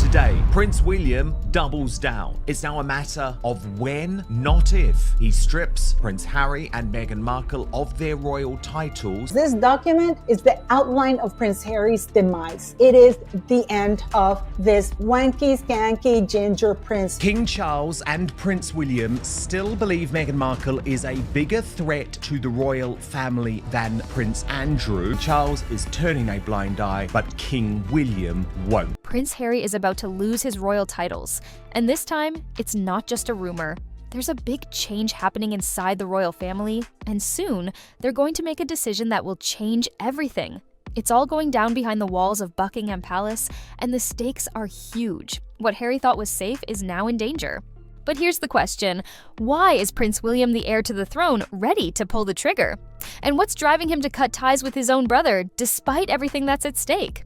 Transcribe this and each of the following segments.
today, Prince William doubles down. It's now a matter of when, not if, he strips Prince Harry and Meghan Markle of their royal titles. This document is the outline of Prince Harry's demise. It is the end of this wanky, skanky, ginger prince. King Charles and Prince William still believe Meghan Markle is a bigger threat to the royal family than Prince Andrew. Charles is turning a blind eye, but King William won't. Prince Harry is about to lose his royal titles, and this time, it's not just a rumor. There's a big change happening inside the royal family, and soon, they're going to make a decision that will change everything. It's all going down behind the walls of Buckingham Palace, and the stakes are huge. What Harry thought was safe is now in danger. But here's the question: why is Prince William, the heir to the throne, ready to pull the trigger? And what's driving him to cut ties with his own brother, despite everything that's at stake?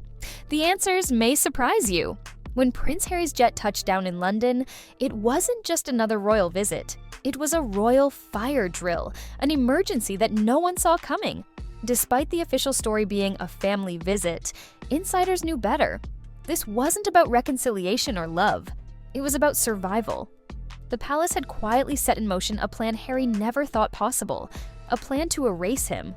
The answers may surprise you. When Prince Harry's jet touched down in London, it wasn't just another royal visit. It was a royal fire drill, an emergency that no one saw coming. Despite the official story being a family visit, insiders knew better. This wasn't about reconciliation or love. It was about survival. The palace had quietly set in motion a plan Harry never thought possible, a plan to erase him.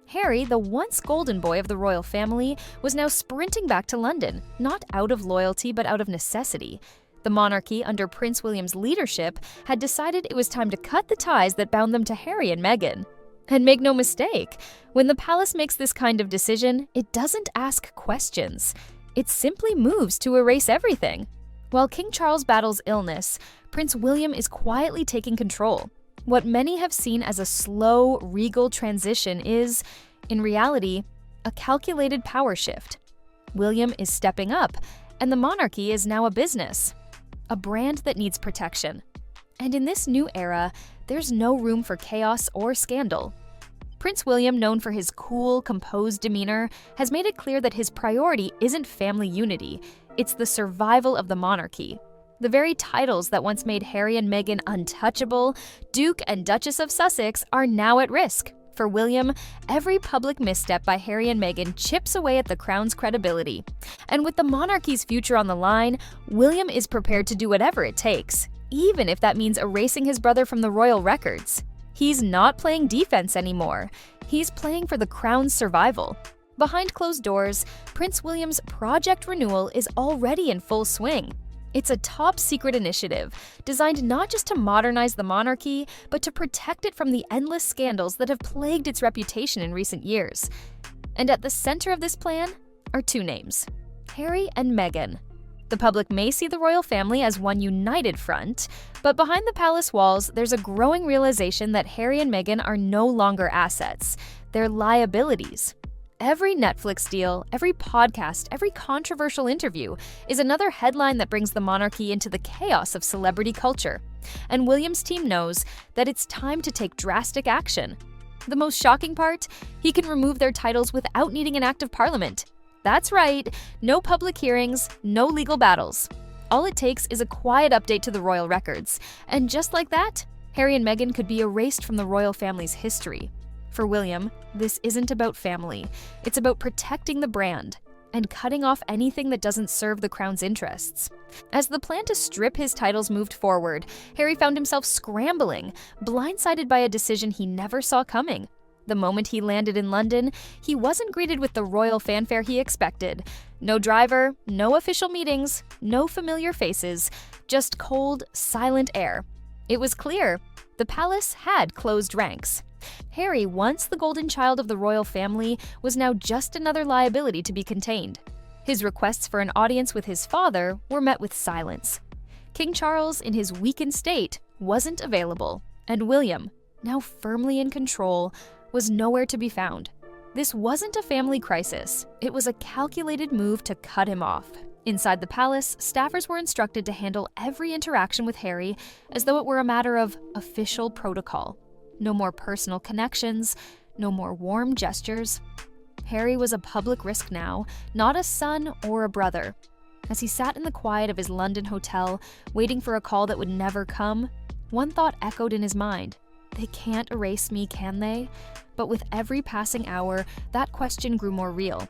Harry, the once golden boy of the royal family, was now sprinting back to London, not out of loyalty but out of necessity. The monarchy, under Prince William's leadership, had decided it was time to cut the ties that bound them to Harry and Meghan. And make no mistake, when the palace makes this kind of decision, it doesn't ask questions. It simply moves to erase everything. While King Charles battles illness, Prince William is quietly taking control. What many have seen as a slow, regal transition is, in reality, a calculated power shift. William is stepping up, and the monarchy is now a business, a brand that needs protection. And in this new era, there's no room for chaos or scandal. Prince William, known for his cool, composed demeanor, has made it clear that his priority isn't family unity, it's the survival of the monarchy. The very titles that once made Harry and Meghan untouchable, Duke and Duchess of Sussex, are now at risk. For William, every public misstep by Harry and Meghan chips away at the crown's credibility. And with the monarchy's future on the line, William is prepared to do whatever it takes, even if that means erasing his brother from the royal records. He's not playing defense anymore. He's playing for the crown's survival. Behind closed doors, Prince William's Project Renewal is already in full swing. It's a top-secret initiative designed not just to modernize the monarchy, but to protect it from the endless scandals that have plagued its reputation in recent years. And at the center of this plan are two names: Harry and Meghan. The public may see the royal family as one united front, but behind the palace walls, there's a growing realization that Harry and Meghan are no longer assets. They're liabilities. Every Netflix deal, every podcast, every controversial interview is another headline that brings the monarchy into the chaos of celebrity culture. And William's team knows that it's time to take drastic action. The most shocking part? He can remove their titles without needing an act of parliament. That's right, no public hearings, no legal battles. All it takes is a quiet update to the royal records. And just like that, Harry and Meghan could be erased from the royal family's history. For William, this isn't about family. It's about protecting the brand and cutting off anything that doesn't serve the crown's interests. As the plan to strip his titles moved forward, Harry found himself scrambling, blindsided by a decision he never saw coming. The moment he landed in London, he wasn't greeted with the royal fanfare he expected. No driver, no official meetings, no familiar faces, just cold, silent air. It was clear, the palace had closed ranks. Harry, once the golden child of the royal family, was now just another liability to be contained. His requests for an audience with his father were met with silence. King Charles, in his weakened state, wasn't available, and William, now firmly in control, was nowhere to be found. This wasn't a family crisis. It was a calculated move to cut him off. Inside the palace, staffers were instructed to handle every interaction with Harry as though it were a matter of official protocol. No more personal connections, no more warm gestures. Harry was a public risk now, not a son or a brother. As he sat in the quiet of his London hotel, waiting for a call that would never come, one thought echoed in his mind. They can't erase me, can they? But with every passing hour, that question grew more real.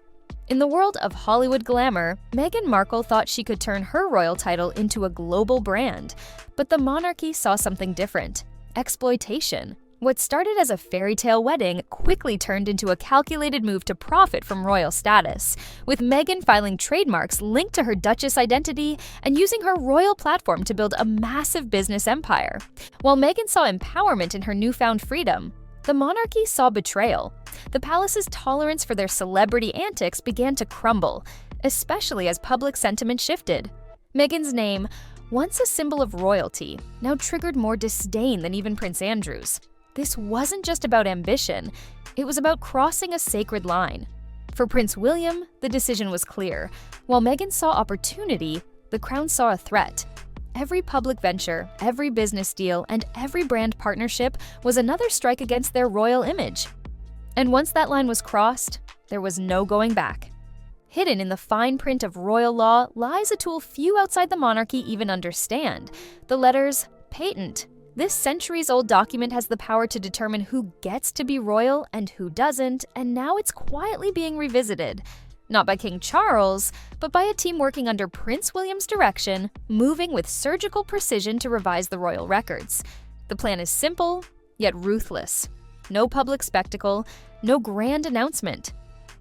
In the world of Hollywood glamour, Meghan Markle thought she could turn her royal title into a global brand. But the monarchy saw something different: exploitation. What started as a fairy tale wedding quickly turned into a calculated move to profit from royal status, with Meghan filing trademarks linked to her Duchess identity and using her royal platform to build a massive business empire. While Meghan saw empowerment in her newfound freedom, the monarchy saw betrayal. The palace's tolerance for their celebrity antics began to crumble, especially as public sentiment shifted. Meghan's name, once a symbol of royalty, now triggered more disdain than even Prince Andrew's. This wasn't just about ambition, it was about crossing a sacred line. For Prince William, the decision was clear. While Meghan saw opportunity, the crown saw a threat. Every public venture, every business deal, and every brand partnership was another strike against their royal image. And once that line was crossed, there was no going back. Hidden in the fine print of royal law lies a tool few outside the monarchy even understand: the letters patent. This centuries-old document has the power to determine who gets to be royal and who doesn't, and now it's quietly being revisited. Not by King Charles, but by a team working under Prince William's direction, moving with surgical precision to revise the royal records. The plan is simple, yet ruthless. No public spectacle, no grand announcement.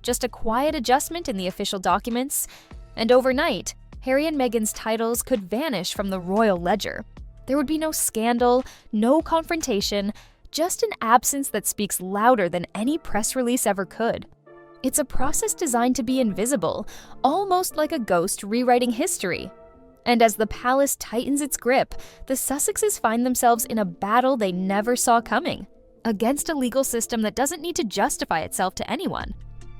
Just a quiet adjustment in the official documents, and overnight, Harry and Meghan's titles could vanish from the royal ledger. There would be no scandal, no confrontation, just an absence that speaks louder than any press release ever could. It's a process designed to be invisible, almost like a ghost rewriting history. And as the palace tightens its grip, the Sussexes find themselves in a battle they never saw coming, against a legal system that doesn't need to justify itself to anyone.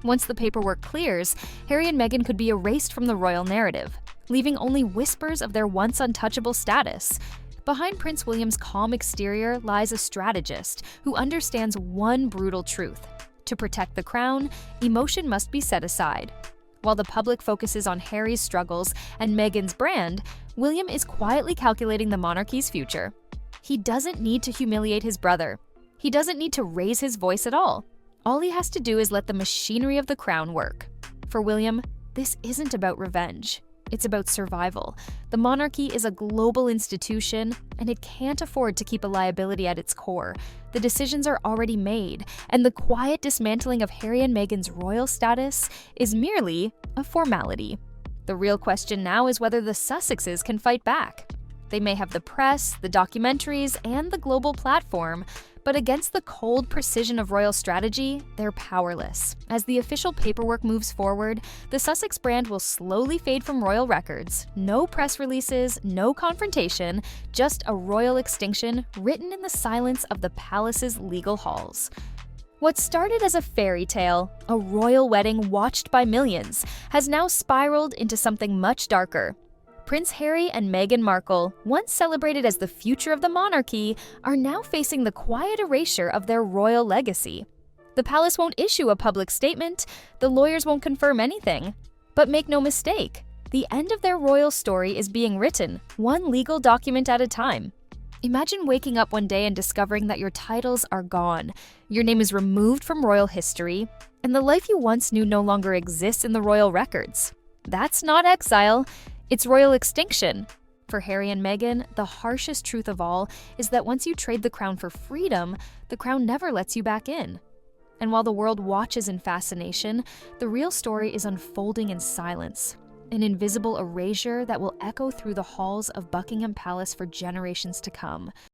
Once the paperwork clears, Harry and Meghan could be erased from the royal narrative, leaving only whispers of their once untouchable status. Behind Prince William's calm exterior lies a strategist who understands one brutal truth: to protect the crown, emotion must be set aside. While the public focuses on Harry's struggles and Meghan's brand, William is quietly calculating the monarchy's future. He doesn't need to humiliate his brother. He doesn't need to raise his voice at all. All he has to do is let the machinery of the crown work. For William, this isn't about revenge. It's about survival. The monarchy is a global institution, and it can't afford to keep a liability at its core. The decisions are already made, and the quiet dismantling of Harry and Meghan's royal status is merely a formality. The real question now is whether the Sussexes can fight back. They may have the press, the documentaries, and the global platform, but against the cold precision of royal strategy, they're powerless. As the official paperwork moves forward, the Sussex brand will slowly fade from royal records. No press releases, no confrontation, just a royal extinction written in the silence of the palace's legal halls. What started as a fairy tale, a royal wedding watched by millions, has now spiraled into something much darker. Prince Harry and Meghan Markle, once celebrated as the future of the monarchy, are now facing the quiet erasure of their royal legacy. The palace won't issue a public statement, the lawyers won't confirm anything. But make no mistake, the end of their royal story is being written, one legal document at a time. Imagine waking up one day and discovering that your titles are gone, your name is removed from royal history, and the life you once knew no longer exists in the royal records. That's not exile. It's royal extinction. For Harry and Meghan, the harshest truth of all is that once you trade the crown for freedom, the crown never lets you back in. And while the world watches in fascination, the real story is unfolding in silence, an invisible erasure that will echo through the halls of Buckingham Palace for generations to come.